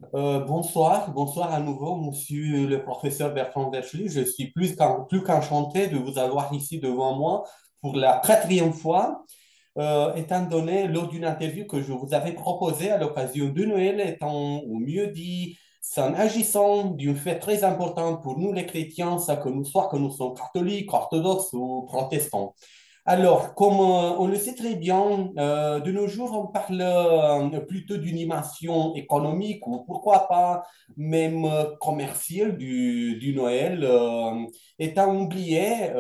Bonsoir à nouveau, monsieur le professeur Bertrand Verschly. Je suis plus qu'enchanté de vous avoir ici devant moi pour la quatrième fois, étant donné lors d'une interview que je vous avais proposée à l'occasion de Noël, étant au mieux dit, c'est en agissant d'une fête très importante pour nous les chrétiens, ça que nous, soit que nous sommes catholiques, orthodoxes ou protestants. Alors, comme on le sait très bien, de nos jours, on parle plutôt d'une dimension économique ou pourquoi pas même commerciale du Noël, étant oublié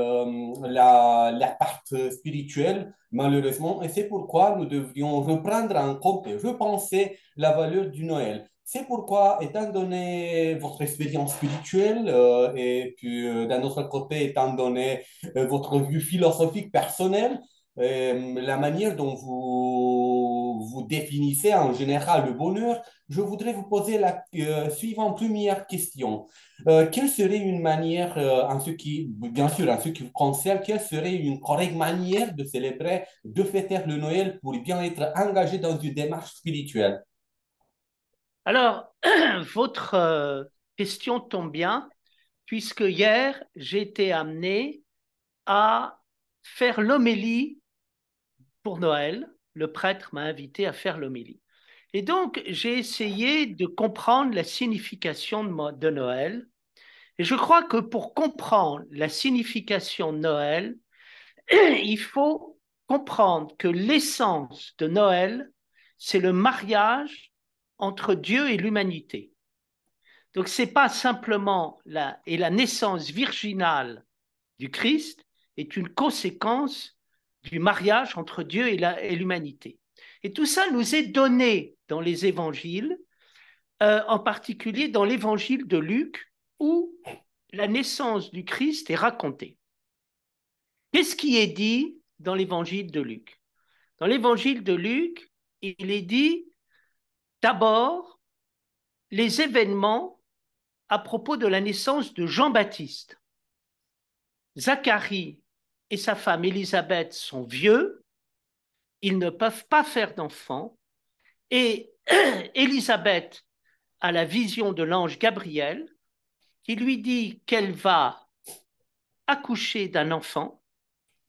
la part spirituelle, malheureusement, et c'est pourquoi nous devrions reprendre en compte et repenser la valeur du Noël. C'est pourquoi, étant donné votre expérience spirituelle et puis d'un autre côté, étant donné votre vue philosophique personnelle, la manière dont vous définissez en général le bonheur, je voudrais vous poser la suivante première question. Quelle serait une manière, bien sûr, en ce qui vous concerne, quelle serait une correcte manière de célébrer, de fêter le Noël pour bien être engagé dans une démarche spirituelle? Alors, votre question tombe bien, puisque hier, j'ai été amené à faire l'homélie pour Noël. Le prêtre m'a invité à faire l'homélie. Et donc, j'ai essayé de comprendre la signification de Noël. Et je crois que pour comprendre la signification de Noël, il faut comprendre que l'essence de Noël, c'est le mariage entre Dieu et l'humanité. Donc, ce n'est pas simplement la naissance virginale du Christ est une conséquence du mariage entre Dieu et l'humanité. Et tout ça nous est donné dans les évangiles, en particulier dans l'évangile de Luc, où la naissance du Christ est racontée. Qu'est-ce qui est dit dans l'évangile de Luc? Dans l'évangile de Luc, il est dit d'abord les événements à propos de la naissance de Jean-Baptiste. Zacharie et sa femme Élisabeth sont vieux, ils ne peuvent pas faire d'enfants, et Élisabeth a la vision de l'ange Gabriel qui lui dit qu'elle va accoucher d'un enfant,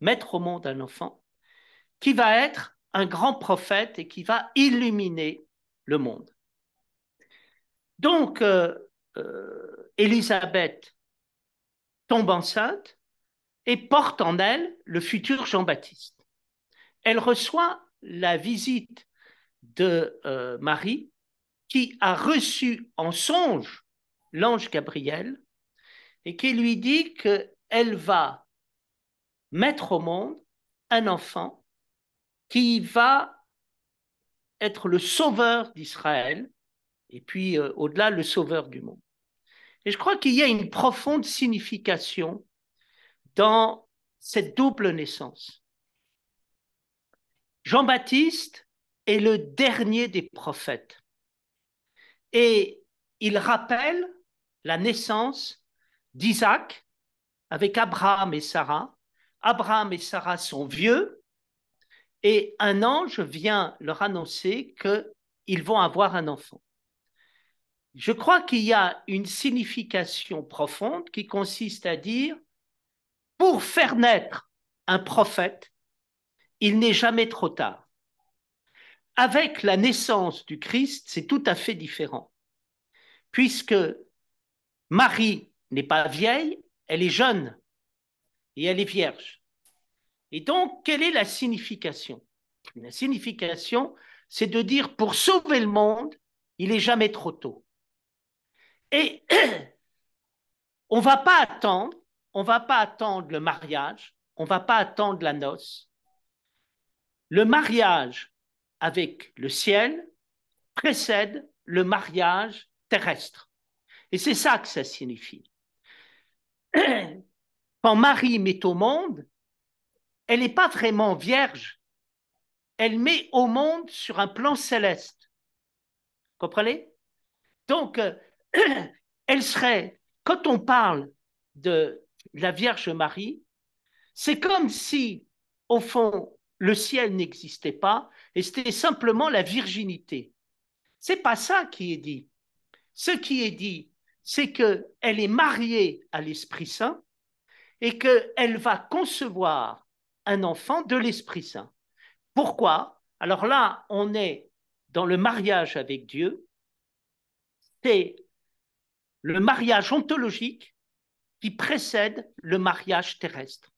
mettre au monde un enfant, qui va être un grand prophète et qui va illuminer le monde. Donc, Élisabeth tombe enceinte et porte en elle le futur Jean-Baptiste. Elle reçoit la visite de Marie, qui a reçu en songe l'ange Gabriel et qui lui dit qu'elle va mettre au monde un enfant qui va être le sauveur d'Israël et puis au-delà le sauveur du monde. Et je crois qu'il y a une profonde signification dans cette double naissance. Jean-Baptiste est le dernier des prophètes et il rappelle la naissance d'Isaac avec Abraham et Sarah. Abraham et Sarah sont vieux et un ange vient leur annoncer qu'ils vont avoir un enfant. Je crois qu'il y a une signification profonde qui consiste à dire, pour faire naître un prophète, il n'est jamais trop tard. Avec la naissance du Christ, c'est tout à fait différent, puisque Marie n'est pas vieille, elle est jeune et elle est vierge. Et donc, quelle est la signification? La signification, c'est de dire, pour sauver le monde, il n'est jamais trop tôt. Et on ne va pas attendre, on va pas attendre le mariage, on ne va pas attendre la noce. Le mariage avec le ciel précède le mariage terrestre. Et c'est ça que ça signifie. Quand Marie met au monde, elle n'est pas vraiment vierge, elle met au monde sur un plan céleste. Vous comprenez? Donc, elle serait, quand on parle de la Vierge Marie, c'est comme si, au fond, le ciel n'existait pas et c'était simplement la virginité. C'est pas ça qui est dit. ce qui est dit, c'est qu'elle est mariée à l'Esprit Saint et qu'elle va concevoir un enfant de l'Esprit Saint. Pourquoi? Alors là, on est dans le mariage avec Dieu, c'est le mariage ontologique qui précède le mariage terrestre.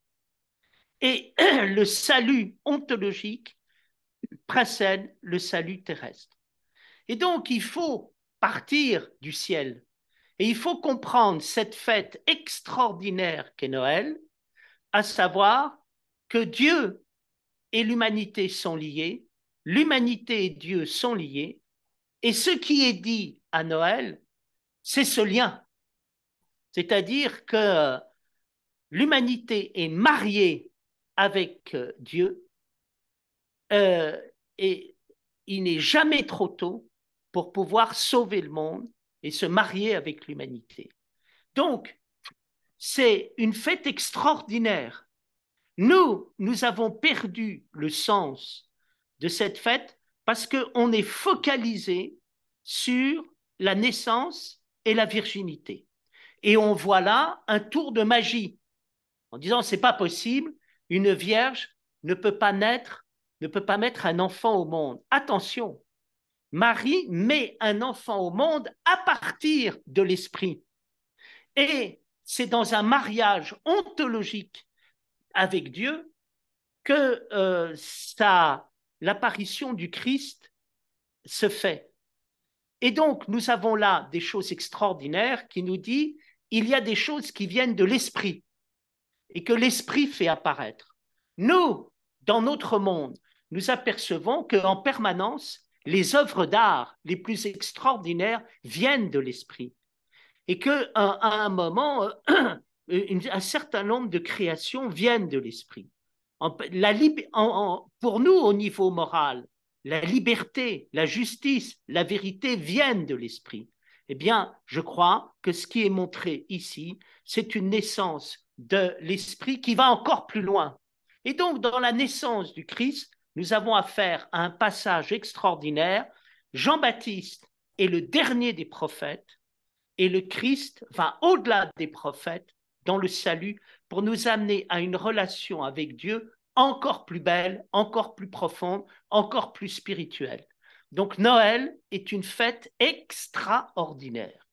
Et le salut ontologique précède le salut terrestre. Et donc, il faut partir du ciel. Et il faut comprendre cette fête extraordinaire qu'est Noël, à savoir que Dieu et l'humanité sont liés, l'humanité et Dieu sont liés, et ce qui est dit à Noël, c'est ce lien. C'est-à-dire que l'humanité est mariée avec Dieu euh, et il n'est jamais trop tôt pour pouvoir sauver le monde et se marier avec l'humanité. Donc, c'est une fête extraordinaire. Nous avons perdu le sens de cette fête parce qu'on est focalisé sur la naissance et la virginité. Et on voit là un tour de magie en disant c'est pas possible, une vierge ne peut pas naître, ne peut pas mettre un enfant au monde. Attention, Marie met un enfant au monde à partir de l'esprit. Et c'est dans un mariage ontologique avec Dieu que l'apparition du Christ se fait. Et donc, nous avons là des choses extraordinaires qui nous disent il y a des choses qui viennent de l'esprit et que l'esprit fait apparaître. Nous, dans notre monde, nous apercevons qu'en permanence, les œuvres d'art les plus extraordinaires viennent de l'esprit et qu'à un moment, un certain nombre de créations viennent de l'esprit. Pour nous, au niveau moral, la liberté, la justice, la vérité viennent de l'esprit. Eh bien, je crois que ce qui est montré ici, c'est une naissance de l'esprit qui va encore plus loin. Et donc, dans la naissance du Christ, nous avons affaire à un passage extraordinaire. Jean-Baptiste est le dernier des prophètes et le Christ va au-delà des prophètes dans le salut pour nous amener à une relation avec Dieu encore plus belle, encore plus profonde, encore plus spirituelle. Donc Noël est une fête extraordinaire.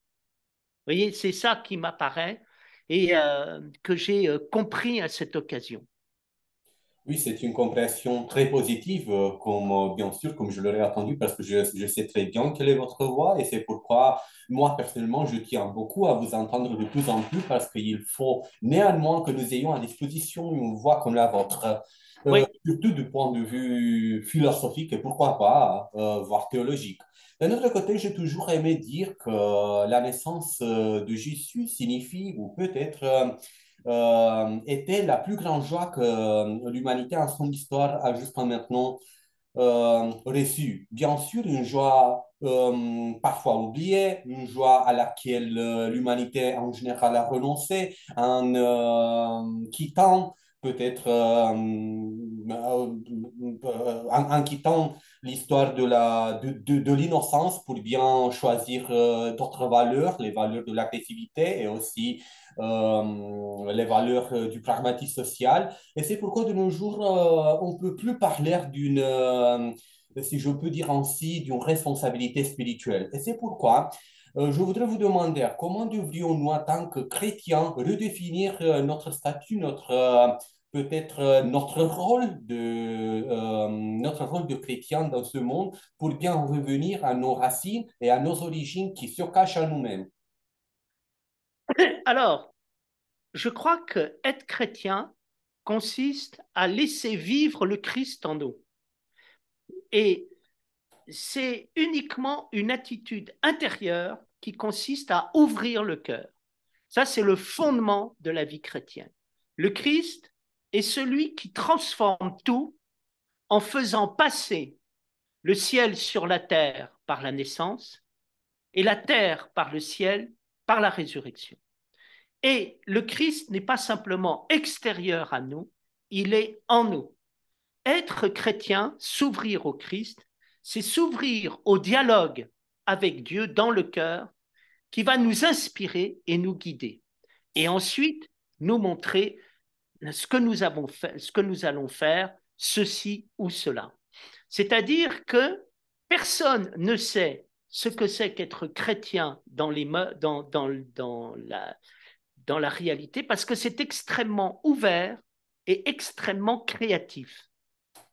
Vous voyez, c'est ça qui m'apparaît et que j'ai compris à cette occasion. Oui, c'est une compréhension très positive, comme bien sûr, comme je l'aurais attendu, parce que je sais très bien quelle est votre voix, et c'est pourquoi moi, personnellement, je tiens beaucoup à vous entendre de plus en plus, parce qu'il faut néanmoins que nous ayons à disposition une voix comme la vôtre, Oui, surtout du point de vue philosophique et pourquoi pas, voire théologique. D'un autre côté, j'ai toujours aimé dire que la naissance de Jésus signifie, ou peut-être était la plus grande joie que l'humanité en son histoire a jusqu'à maintenant reçue. Bien sûr, une joie parfois oubliée, une joie à laquelle l'humanité en général a renoncé en quittant peut-être en quittant l'histoire de l'innocence pour bien choisir d'autres valeurs, les valeurs de l'agressivité et aussi les valeurs du pragmatisme social. Et c'est pourquoi de nos jours, on ne peut plus parler d'une, si je peux dire ainsi, d'une responsabilité spirituelle. Et c'est pourquoi je voudrais vous demander comment devrions-nous, en tant que chrétiens, redéfinir notre statut, peut-être notre rôle de chrétien dans ce monde pour bien revenir à nos racines et à nos origines qui se cachent à nous-mêmes. alors, je crois que être chrétien consiste à laisser vivre le Christ en nous. Et c'est uniquement une attitude intérieure qui consiste à ouvrir le cœur. Ça, c'est le fondement de la vie chrétienne. Le Christ est celui qui transforme tout en faisant passer le ciel sur la terre par la naissance et la terre par le ciel par la résurrection. Et le Christ n'est pas simplement extérieur à nous, il est en nous. Être chrétien, s'ouvrir au Christ, c'est s'ouvrir au dialogue avec Dieu dans le cœur qui va nous inspirer et nous guider. Et ensuite, nous montrer ce que nous avons fait, ce que nous allons faire, ceci ou cela. C'est-à-dire que personne ne sait ce que c'est qu'être chrétien dans la réalité parce que c'est extrêmement ouvert et extrêmement créatif.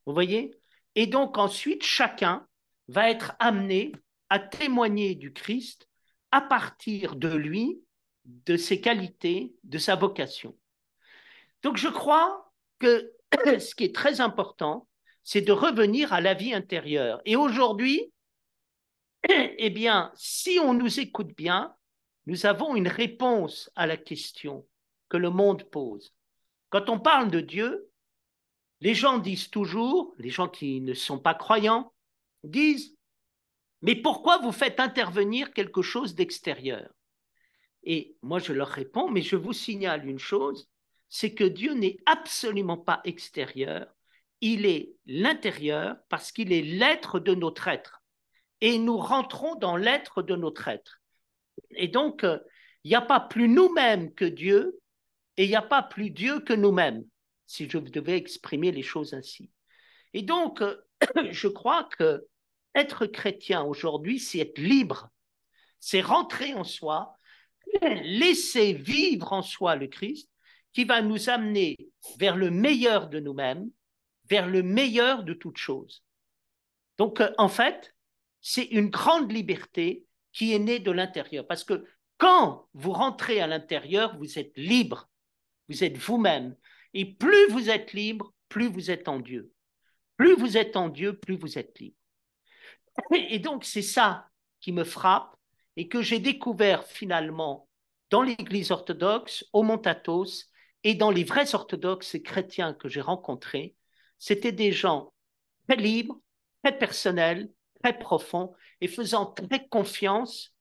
Vous voyez? Et donc ensuite, chacun va être amené à témoigner du Christ à partir de lui, de ses qualités, de sa vocation. Donc je crois que ce qui est très important, c'est de revenir à la vie intérieure. Et aujourd'hui, eh bien, si on nous écoute bien, nous avons une réponse à la question que le monde pose. Quand on parle de Dieu, les gens disent toujours, les gens qui ne sont pas croyants, disent, mais pourquoi vous faites intervenir quelque chose d'extérieur? Et moi, je leur réponds, mais je vous signale une chose, c'est que Dieu n'est absolument pas extérieur, il est l'intérieur parce qu'il est l'être de notre être. Et nous rentrons dans l'être de notre être. Et donc, il n'y a pas plus nous-mêmes que Dieu, et il n'y a pas plus Dieu que nous-mêmes, si je devais exprimer les choses ainsi. Et donc, je crois que être chrétien aujourd'hui, c'est être libre, c'est rentrer en soi, laisser vivre en soi le Christ, qui va nous amener vers le meilleur de nous-mêmes, vers le meilleur de toutes choses. Donc, en fait, c'est une grande liberté qui est née de l'intérieur. Parce que quand vous rentrez à l'intérieur, vous êtes libre, vous êtes vous-même. Et plus vous êtes libre, plus vous êtes en Dieu. Plus vous êtes en Dieu, plus vous êtes libre. Et donc, c'est ça qui me frappe et que j'ai découvert finalement dans l'Église orthodoxe, au Montatos, et dans les vrais orthodoxes et chrétiens que j'ai rencontrés. C'était des gens très libres, très personnels, très profonds et faisant très confiance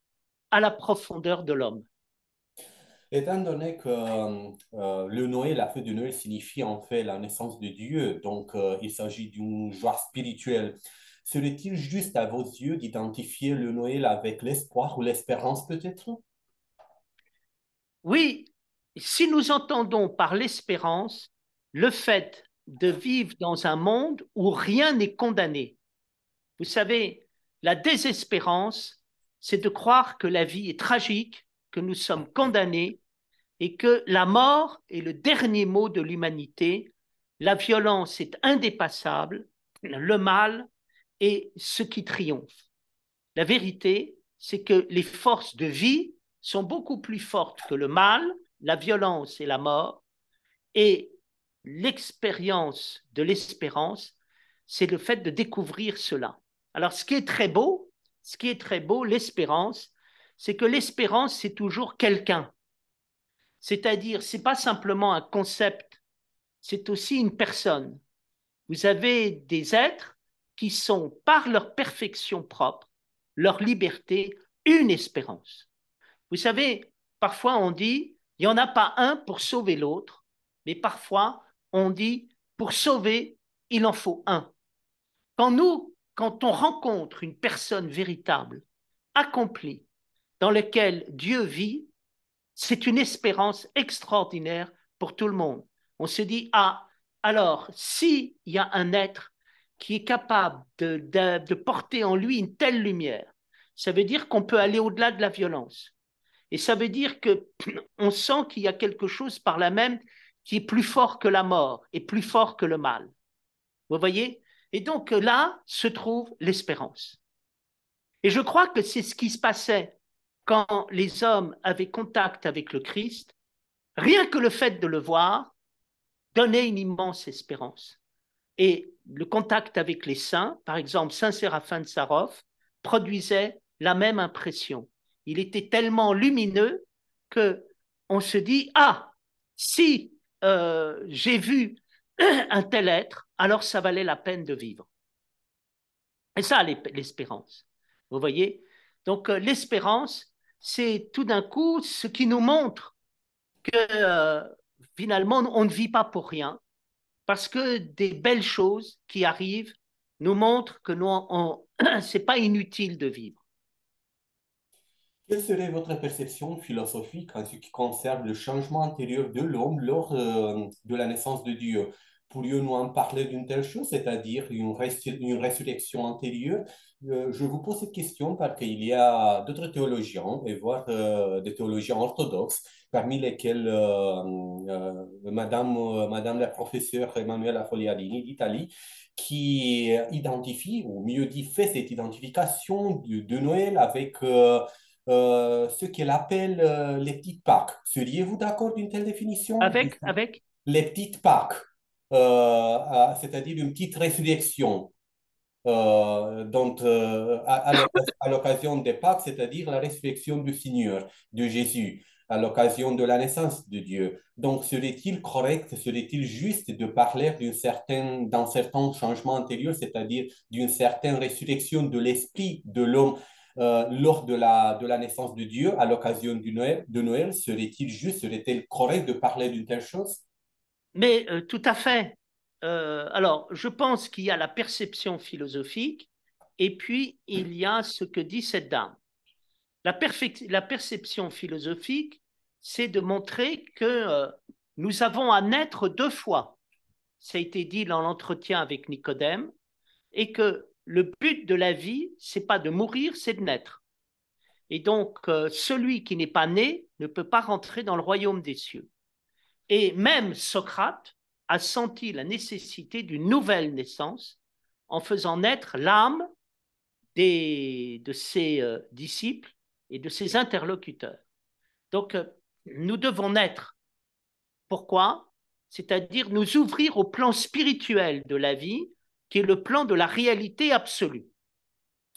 à la profondeur de l'homme. Étant donné que le Noël, la fête de Noël signifie en fait la naissance de Dieu, donc il s'agit d'une joie spirituelle, serait-il juste à vos yeux d'identifier le Noël avec l'espoir ou l'espérance peut-être? Oui, si nous entendons par l'espérance le fait de vivre dans un monde où rien n'est condamné. Vous savez, la désespérance, c'est de croire que la vie est tragique, que nous sommes condamnés et que la mort est le dernier mot de l'humanité, la violence est indépassable, le mal est ce qui triomphe. La vérité, c'est que les forces de vie sont beaucoup plus fortes que le mal, la violence et la mort, et l'expérience de l'espérance, c'est le fait de découvrir cela. Alors, ce qui est très beau, l'espérance, c'est que l'espérance, c'est toujours quelqu'un. C'est-à-dire, ce n'est pas simplement un concept, c'est aussi une personne. Vous avez des êtres qui sont, par leur perfection propre, leur liberté, une espérance. Vous savez, parfois on dit, il n'y en a pas un pour sauver l'autre, mais parfois on dit, pour sauver, il en faut un. Quand on rencontre une personne véritable, accomplie, dans laquelle Dieu vit, c'est une espérance extraordinaire pour tout le monde. On se dit, ah, alors, s'il y a un être qui est capable de porter en lui une telle lumière, ça veut dire qu'on peut aller au-delà de la violence. Et ça veut dire qu'on sent qu'il y a quelque chose par là même qui est plus fort que la mort et plus fort que le mal. Vous voyez? Et donc là se trouve l'espérance. Et je crois que c'est ce qui se passait quand les hommes avaient contact avec le Christ. Rien que le fait de le voir donnait une immense espérance. Et le contact avec les saints, par exemple Saint Séraphin de Sarov, produisait la même impression. Il était tellement lumineux que on se dit, ah, si j'ai vu un tel être, alors ça valait la peine de vivre. Et ça, l'espérance. Vous voyez? Donc, l'espérance, c'est tout d'un coup ce qui nous montre que finalement, on ne vit pas pour rien, parce que des belles choses qui arrivent nous montrent que c'est pas inutile de vivre. Quelle serait votre perception philosophique en ce qui concerne le changement intérieur de l'homme lors de la naissance de Dieu? Pourrions-nous en parler d'une telle chose, c'est-à-dire une résurrection antérieure? Je vous pose cette question parce qu'il y a d'autres théologiens, et voire des théologiens orthodoxes, parmi lesquels Madame la professeure Emanuela Fogliarini d'Italie, qui identifie, ou mieux dit, fait cette identification de Noël avec ce qu'elle appelle les petites Pâques. Seriez-vous d'accord d'une telle définition? Avec Les petites Pâques, c'est-à-dire une petite résurrection à l'occasion des Pâques, c'est-à-dire la résurrection du Seigneur, de Jésus, à l'occasion de la naissance de Dieu. Donc, serait-il correct, serait-il juste de parler d'un certain changement antérieur, c'est-à-dire d'une certaine résurrection de l'esprit de l'homme lors de la naissance de Dieu, à l'occasion de Noël, serait-il juste, serait-il correct de parler d'une telle chose? Mais tout à fait. Alors, je pense qu'il y a la perception philosophique et puis il y a ce que dit cette dame. La perception philosophique, c'est de montrer que nous avons à naître deux fois. Ça a été dit dans l'entretien avec Nicodème, et que le but de la vie, c'est pas de mourir, c'est de naître. Et donc, celui qui n'est pas né ne peut pas rentrer dans le royaume des cieux. Et même Socrate a senti la nécessité d'une nouvelle naissance en faisant naître l'âme de ses disciples et de ses interlocuteurs. Donc, nous devons naître. Pourquoi? C'est-à-dire nous ouvrir au plan spirituel de la vie, qui est le plan de la réalité absolue.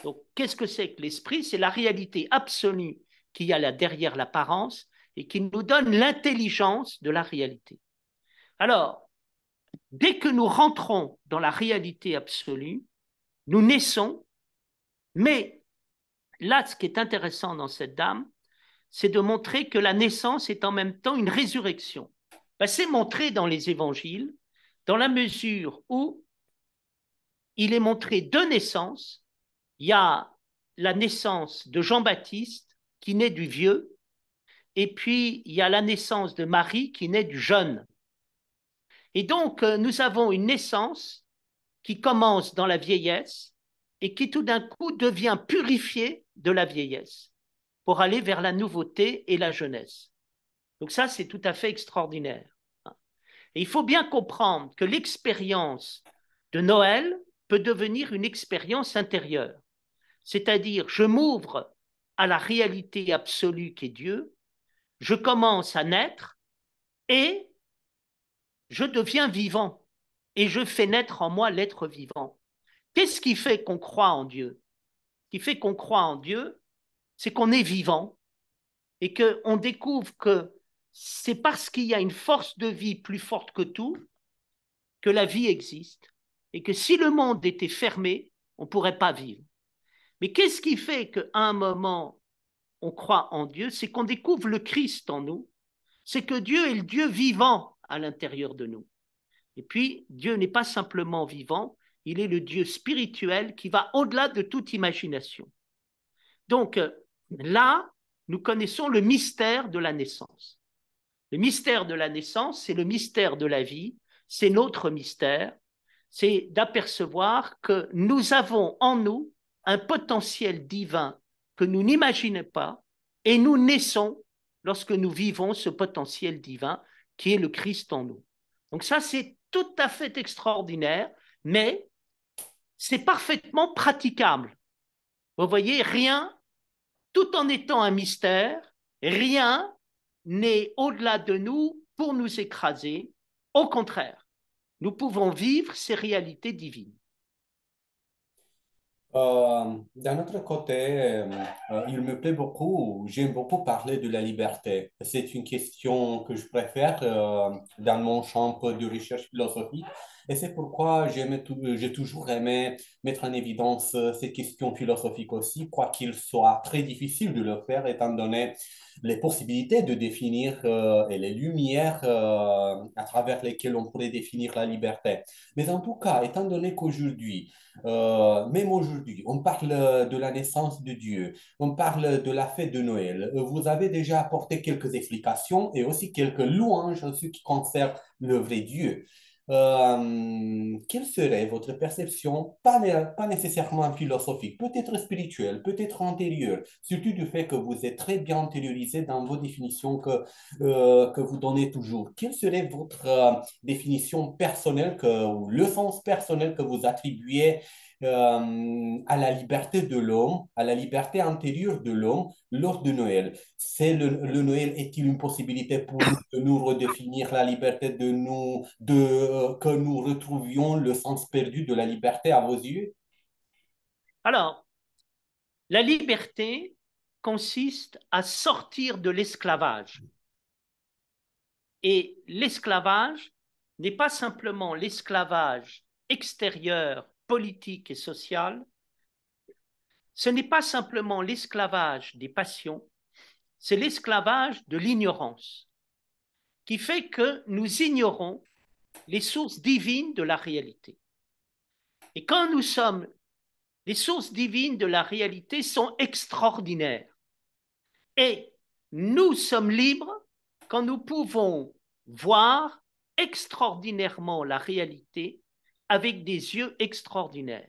Donc, qu'est-ce que c'est que l'esprit? C'est la réalité absolue qu'il y a là derrière l'apparence et qui nous donne l'intelligence de la réalité. Alors, dès que nous rentrons dans la réalité absolue, nous naissons, mais là, ce qui est intéressant dans cette dame, c'est de montrer que la naissance est en même temps une résurrection. Ben, c'est montré dans les évangiles, dans la mesure où il est montré deux naissances. Il y a la naissance de Jean-Baptiste qui naît du vieux, et puis il y a la naissance de Marie qui naît du jeune. Et donc, nous avons une naissance qui commence dans la vieillesse et qui tout d'un coup devient purifiée de la vieillesse pour aller vers la nouveauté et la jeunesse. Donc ça, c'est tout à fait extraordinaire. Et il faut bien comprendre que l'expérience de Noël peut devenir une expérience intérieure. C'est-à-dire, je m'ouvre à la réalité absolue qu'est Dieu, je commence à naître et je deviens vivant et je fais naître en moi l'être vivant. Qu'est-ce qui fait qu'on croit en Dieu? Ce qui fait qu'on croit en Dieu, c'est qu'on est vivant et qu'on découvre que c'est parce qu'il y a une force de vie plus forte que tout que la vie existe et que si le monde était fermé, on ne pourrait pas vivre. Mais qu'est-ce qui fait qu'à un moment, on croit en Dieu? C'est qu'on découvre le Christ en nous, c'est que Dieu est le Dieu vivant à l'intérieur de nous. Et puis, Dieu n'est pas simplement vivant, il est le Dieu spirituel qui va au-delà de toute imagination. Donc là, nous connaissons le mystère de la naissance. Le mystère de la naissance, c'est le mystère de la vie, c'est notre mystère, c'est d'apercevoir que nous avons en nous un potentiel divin que nous n'imaginons pas et nous naissons lorsque nous vivons ce potentiel divin qui est le Christ en nous. Donc ça, c'est tout à fait extraordinaire, mais c'est parfaitement praticable. Vous voyez, rien, tout en étant un mystère, rien n'est au-delà de nous pour nous écraser. Au contraire, nous pouvons vivre ces réalités divines. D'un autre côté, il me plaît beaucoup, j'aime beaucoup parler de la liberté. C'est une question que je préfère dans mon champ de recherche philosophique. Et c'est pourquoi j'ai toujours aimé mettre en évidence ces questions philosophiques aussi, quoiqu'il soit très difficile de le faire, étant donné les possibilités de définir et les lumières à travers lesquelles on pourrait définir la liberté. Mais en tout cas, étant donné qu'aujourd'hui, même aujourd'hui, on parle de la naissance de Dieu, on parle de la fête de Noël. Vous avez déjà apporté quelques explications et aussi quelques louanges en ce qui concerne le vrai Dieu. Quelle serait votre perception, pas nécessairement philosophique, peut-être spirituelle, peut-être antérieure, surtout du fait que vous êtes très bien antériorisé dans vos définitions que vous donnez toujours. Quelle serait votre définition personnelle ou le sens personnel que vous attribuez à la liberté de l'homme, à la liberté intérieure de l'homme lors de Noël? Le Noël est-il une possibilité pour nous de nous redéfinir la liberté que nous retrouvions le sens perdu de la liberté à vos yeux? Alors, la liberté consiste à sortir de l'esclavage. Et l'esclavage n'est pas simplement l'esclavage extérieur, politique et social, ce n'est pas simplement l'esclavage des passions, c'est l'esclavage de l'ignorance, qui fait que nous ignorons les sources divines de la réalité. Et quand nous sommes, les sources divines de la réalité sont extraordinaires. Et nous sommes libres quand nous pouvons voir extraordinairement la réalité avec des yeux extraordinaires.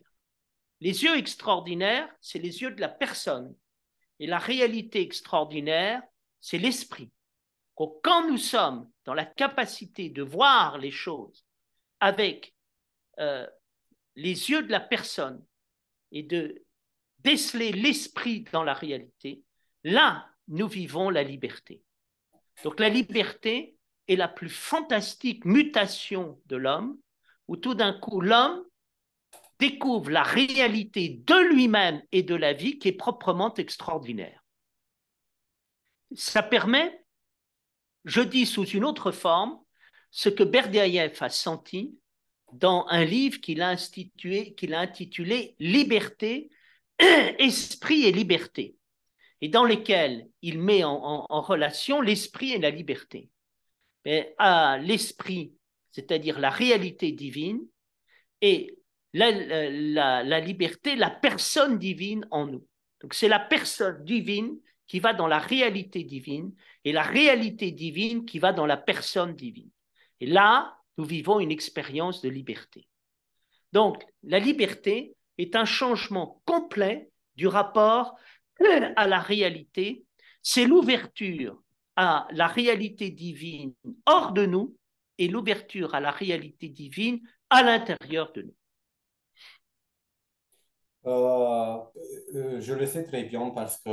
Les yeux extraordinaires, c'est les yeux de la personne. Et la réalité extraordinaire, c'est l'esprit. Donc, quand nous sommes dans la capacité de voir les choses avec euh, les yeux de la personne et de déceler l'esprit dans la réalité, là, nous vivons la liberté. Donc la liberté est la plus fantastique mutation de l'homme, où tout d'un coup, l'homme découvre la réalité de lui-même et de la vie qui est proprement extraordinaire. Ça permet, je dis sous une autre forme, ce que Berdyaev a senti dans un livre qu'il a intitulé Liberté, Esprit et Liberté, et dans lequel il met en relation l'esprit et la liberté. Mais à l'esprit, c'est-à-dire la réalité divine, et la liberté, la personne divine en nous. Donc c'est la personne divine qui va dans la réalité divine et la réalité divine qui va dans la personne divine. Et là, nous vivons une expérience de liberté. Donc la liberté est un changement complet du rapport à la réalité. C'est l'ouverture à la réalité divine hors de nous et l'ouverture à la réalité divine à l'intérieur de nous. Euh, je le sais très bien parce que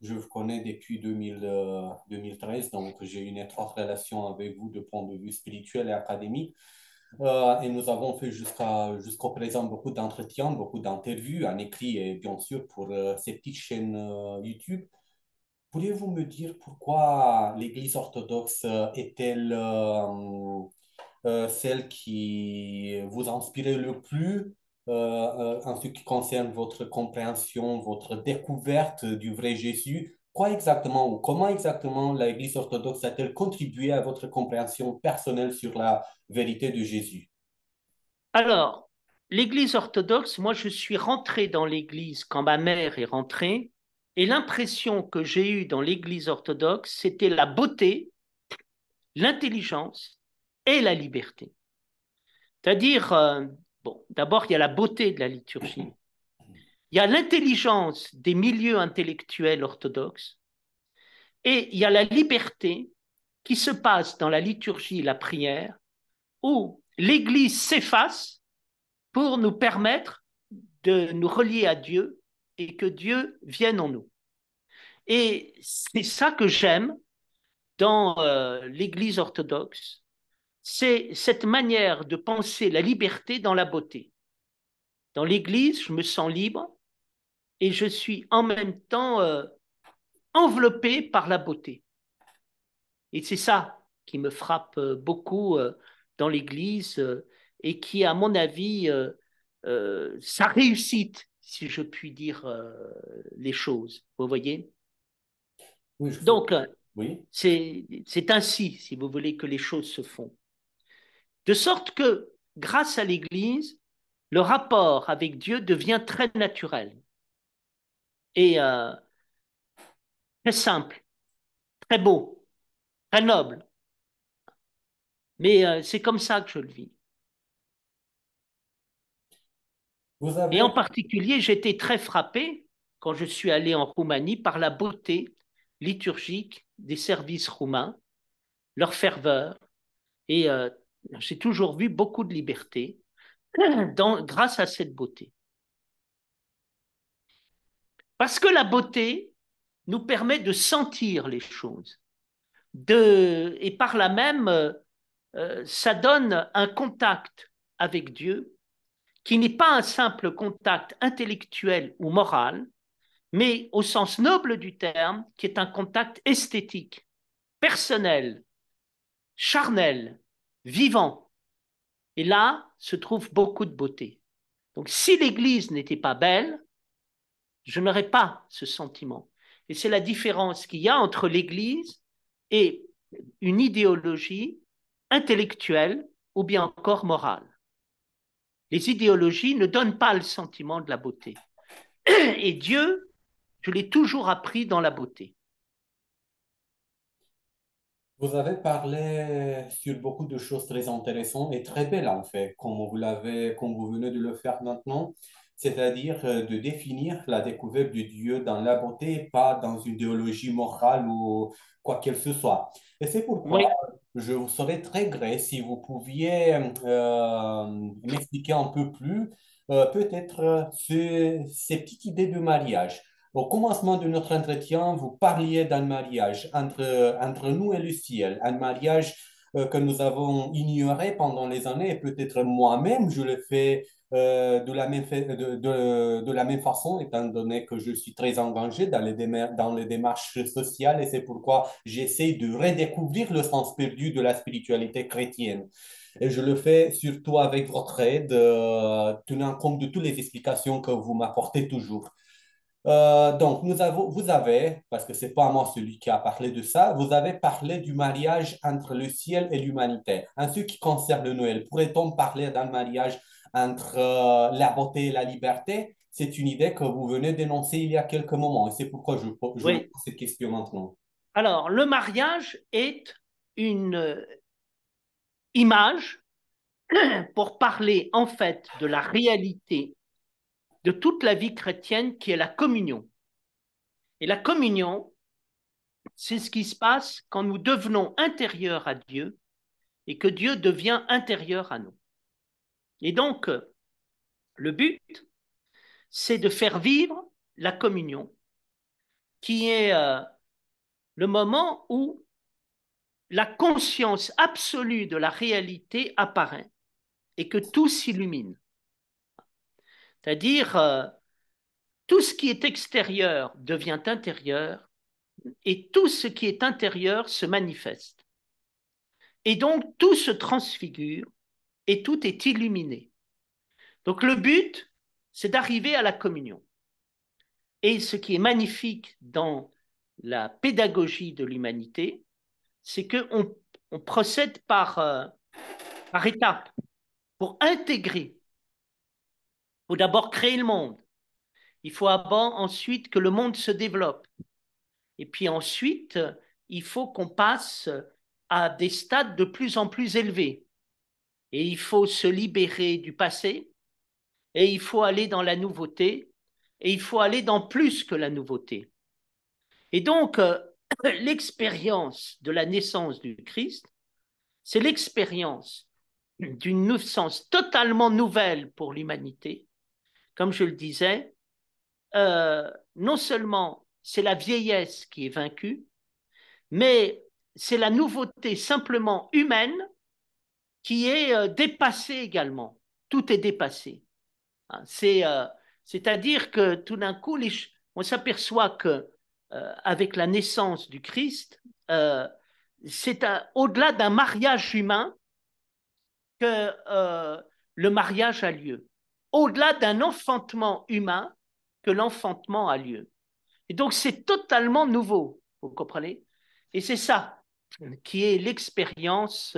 je vous connais depuis 2013, donc j'ai une étroite relation avec vous de point de vue spirituel et académique. Et nous avons fait jusqu'au présent beaucoup d'entretiens, beaucoup d'interviews en écrit et bien sûr pour ces petites chaînes YouTube. Pourriez-vous me dire pourquoi l'Église orthodoxe est-elle celle qui vous inspire le plus en ce qui concerne votre compréhension, votre découverte du vrai Jésus? Quoi exactement ou comment exactement l'Église orthodoxe a-t-elle contribué à votre compréhension personnelle sur la vérité de Jésus? Alors, l'Église orthodoxe, moi je suis rentré dans l'Église quand ma mère est rentrée, et l'impression que j'ai eue dans l'Église orthodoxe, c'était la beauté, l'intelligence et la liberté. C'est-à-dire, bon, d'abord, il y a la beauté de la liturgie, il y a l'intelligence des milieux intellectuels orthodoxes, et il y a la liberté qui se passe dans la liturgie et la prière, où l'Église s'efface pour nous permettre de nous relier à Dieu et que Dieu vienne en nous. Et c'est ça que j'aime dans l'Église orthodoxe, c'est cette manière de penser la liberté dans la beauté. Dans l'Église, je me sens libre et je suis en même temps enveloppé par la beauté. Et c'est ça qui me frappe beaucoup dans l'Église et qui, à mon avis, sa réussite, si je puis dire les choses. Vous voyez? Oui, Donc, oui. c'est ainsi, si vous voulez, que les choses se font. De sorte que, grâce à l'Église, le rapport avec Dieu devient très naturel et très simple, très beau, très noble. Mais c'est comme ça que je le vis. Vous Et avez, en particulier, j'étais très frappé quand je suis allé en Roumanie par la beauté liturgique des services roumains, leur ferveur. Et j'ai toujours vu beaucoup de liberté grâce à cette beauté. Parce que la beauté nous permet de sentir les choses. Et par là même, ça donne un contact avec Dieu qui n'est pas un simple contact intellectuel ou moral, mais au sens noble du terme, qui est un contact esthétique, personnel, charnel, vivant. Et là se trouve beaucoup de beauté. Donc si l'Église n'était pas belle, je n'aurais pas ce sentiment. Et c'est la différence qu'il y a entre l'Église et une idéologie intellectuelle ou bien encore morale. Les idéologies ne donnent pas le sentiment de la beauté. Et Dieu, je l'ai toujours appris dans la beauté. Vous avez parlé sur beaucoup de choses très intéressantes et très belles en fait, comme vous venez de le faire maintenant, c'est-à-dire de définir la découverte de Dieu dans la beauté, et pas dans une idéologie morale ou quoi qu'elle ce soit. Et c'est pourquoi Oui, je vous serais très gré si vous pouviez m'expliquer un peu plus, peut-être ces petites idées de mariage. Au commencement de notre entretien, vous parliez d'un mariage entre nous et le ciel, un mariage que nous avons ignoré pendant les années, et peut-être moi-même, je le fais de la même façon, étant donné que je suis très engagé dans les démarches sociales, et c'est pourquoi j'essaie de redécouvrir le sens perdu de la spiritualité chrétienne. Et je le fais surtout avec votre aide, tenant compte de toutes les explications que vous m'apportez toujours. Donc, vous avez, parce que c'est pas moi celui qui a parlé de ça, vous avez parlé du mariage entre le ciel et l'humanité. En ce qui concerne le Noël, pourrait-on parler d'un mariage entre la beauté et la liberté? C'est une idée que vous venez d'énoncer il y a quelques moments et c'est pourquoi je vous oui. pose cette question maintenant. Alors, le mariage est une image pour parler en fait de la réalité de toute la vie chrétienne qui est la communion. Et la communion, c'est ce qui se passe quand nous devenons intérieurs à Dieu et que Dieu devient intérieur à nous. Et donc, le but, c'est de faire vivre la communion, qui est le moment où la conscience absolue de la réalité apparaît et que tout s'illumine. C'est-à-dire, tout ce qui est extérieur devient intérieur et tout ce qui est intérieur se manifeste. Et donc, tout se transfigure et tout est illuminé. Donc, le but, c'est d'arriver à la communion. Et ce qui est magnifique dans la pédagogie de l'humanité, c'est qu'on on procède par étapes pour intégrer. Il faut d'abord créer le monde. Il faut ensuite que le monde se développe. Et puis ensuite, il faut qu'on passe à des stades de plus en plus élevés. Et il faut se libérer du passé, et il faut aller dans la nouveauté, et il faut aller dans plus que la nouveauté. Et donc, l'expérience de la naissance du Christ, c'est l'expérience d'une naissance totalement nouvelle pour l'humanité. Comme je le disais, non seulement c'est la vieillesse qui est vaincue, mais c'est la nouveauté simplement humaine qui est dépassée également. Tout est dépassé. C'est-à-dire que tout d'un coup, on s'aperçoit que avec la naissance du Christ, euh, c'est au-delà d'un mariage humain que le mariage a lieu, au-delà d'un enfantement humain, que l'enfantement a lieu. Et donc, c'est totalement nouveau, vous comprenez? Et c'est ça qui est l'expérience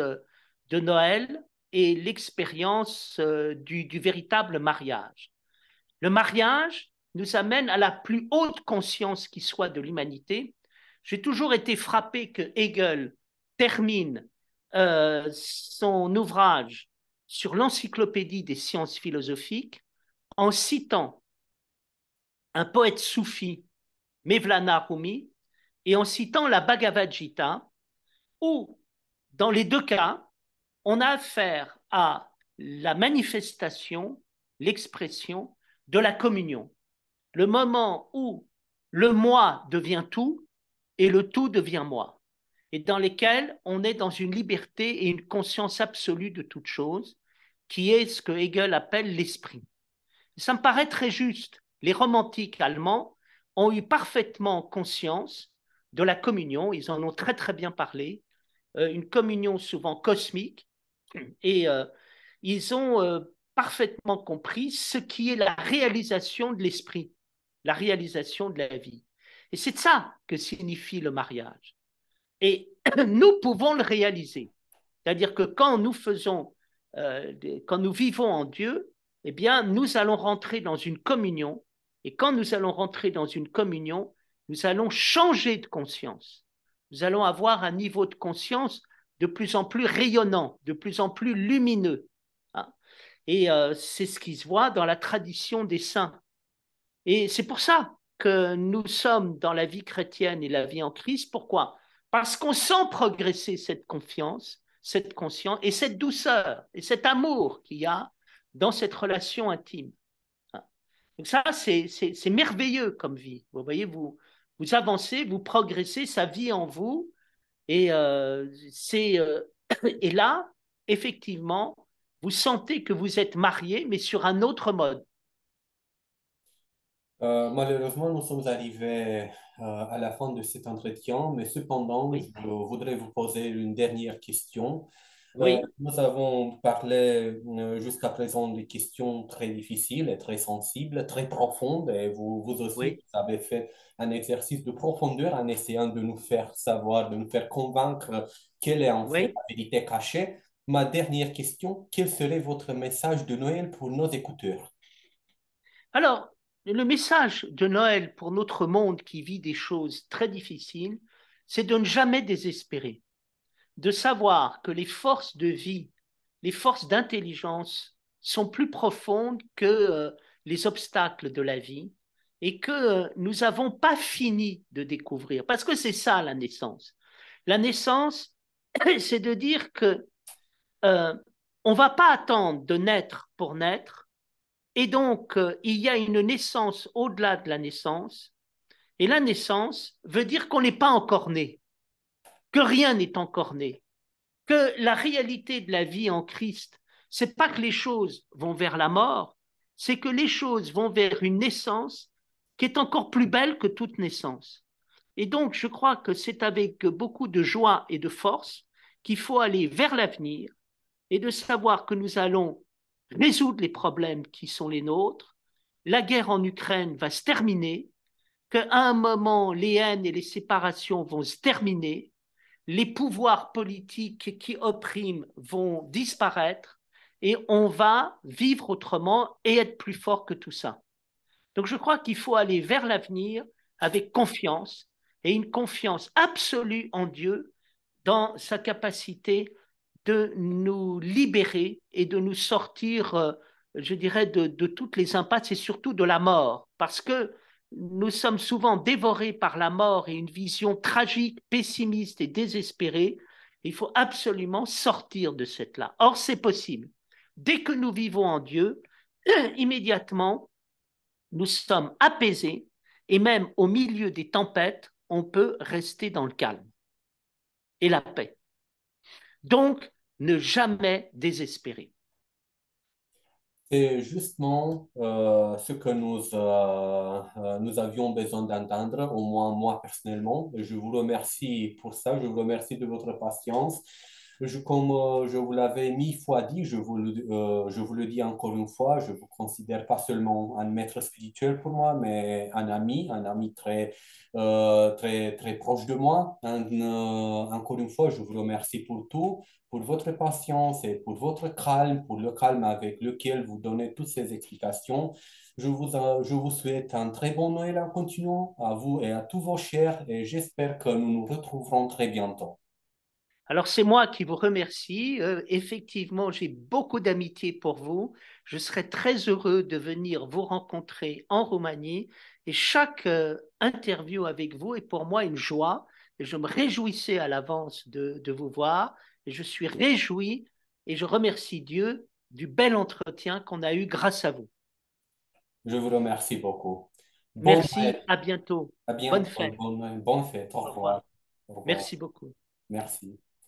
de Noël et l'expérience du véritable mariage. Le mariage nous amène à la plus haute conscience qui soit de l'humanité. J'ai toujours été frappé que Hegel termine son ouvrage sur l'encyclopédie des sciences philosophiques en citant un poète soufi, Mevlana Rumi, et en citant la Bhagavad Gita, où, dans les deux cas, on a affaire à la manifestation, l'expression de la communion. Le moment où le moi devient tout et le tout devient moi, et dans lesquels on est dans une liberté et une conscience absolue de toute chose, qui est ce que Hegel appelle l'esprit. Ça me paraît très juste. Les romantiques allemands ont eu parfaitement conscience de la communion, ils en ont très très bien parlé, une communion souvent cosmique, et ils ont parfaitement compris ce qui est la réalisation de l'esprit, la réalisation de la vie. Et c'est ça que signifie le mariage. Et nous pouvons le réaliser. C'est-à-dire que quand nous faisons, quand nous vivons en Dieu, eh bien, nous allons rentrer dans une communion. Et quand nous allons rentrer dans une communion, nous allons changer de conscience. Nous allons avoir un niveau de conscience de plus en plus rayonnant, de plus en plus lumineux. Hein. Et c'est ce qui se voit dans la tradition des saints. Et c'est pour ça que nous sommes dans la vie chrétienne et la vie en Christ. Pourquoi? Parce qu'on sent progresser cette confiance, cette conscience et cette douceur et cet amour qu'il y a dans cette relation intime. Donc ça, c'est merveilleux comme vie. Vous voyez, vous avancez, vous progressez, ça vit en vous. Et, et là, effectivement, vous sentez que vous êtes marié, mais sur un autre mode. Malheureusement, nous sommes arrivés à la fin de cet entretien, mais cependant, je Oui, voudrais vous poser une dernière question. oui, Nous avons parlé jusqu'à présent des questions très difficiles et très sensibles, très profondes, et vous aussi, oui, vous avez fait un exercice de profondeur en essayant de nous faire savoir, de nous faire convaincre quelle est en fait oui. la vérité cachée. Ma dernière question, quel serait votre message de Noël pour nos écouteurs? Alors, le message de Noël pour notre monde qui vit des choses très difficiles, c'est de ne jamais désespérer, de savoir que les forces de vie, les forces d'intelligence sont plus profondes que les obstacles de la vie et que nous n'avons pas fini de découvrir. Parce que c'est ça la naissance. La naissance, c'est de dire que on ne va pas attendre de naître pour naître, et donc il y a une naissance au-delà de la naissance, et la naissance veut dire qu'on n'est pas encore né, que rien n'est encore né, que la réalité de la vie en Christ, c'est pas que les choses vont vers la mort, c'est que les choses vont vers une naissance qui est encore plus belle que toute naissance. Et donc, je crois que c'est avec beaucoup de joie et de force qu'il faut aller vers l'avenir et de savoir que nous allons résoudre les problèmes qui sont les nôtres. La guerre en Ukraine va se terminer, qu'à un moment, les haines et les séparations vont se terminer, les pouvoirs politiques qui oppriment vont disparaître et on va vivre autrement et être plus fort que tout ça. Donc je crois qu'il faut aller vers l'avenir avec confiance et une confiance absolue en Dieu dans sa capacité de nous libérer et de nous sortir, je dirais, de toutes les impasses et surtout de la mort. Parce que nous sommes souvent dévorés par la mort et une vision tragique, pessimiste et désespérée. Il faut absolument sortir de cette là. Or, c'est possible. Dès que nous vivons en Dieu, immédiatement, nous sommes apaisés et même au milieu des tempêtes, on peut rester dans le calme et la paix. Donc, ne jamais désespérer. C'est justement ce que nous avions besoin d'entendre, au moins moi personnellement. Je vous remercie pour ça, je vous remercie de votre patience. Comme je vous l'avais mille fois dit, je vous le dis encore une fois, je vous considère pas seulement un maître spirituel pour moi, mais un ami très proche de moi. Encore une fois, je vous remercie pour tout, pour votre patience et pour votre calme, pour le calme avec lequel vous donnez toutes ces explications. Je vous souhaite un très bon Noël en continuant, à vous et à tous vos chers, et j'espère que nous nous retrouverons très bientôt. Alors, c'est moi qui vous remercie. Effectivement, j'ai beaucoup d'amitié pour vous. Je serai très heureux de venir vous rencontrer en Roumanie. Et chaque interview avec vous est pour moi une joie. Et je me réjouissais à l'avance de vous voir. Et je suis réjoui et je remercie Dieu du bel entretien qu'on a eu grâce à vous. Je vous remercie beaucoup. Bon Merci, Noël, à bientôt. à Bonne bientôt, fête. bonne fête, au Au revoir. revoir. Au revoir. Merci beaucoup. Merci.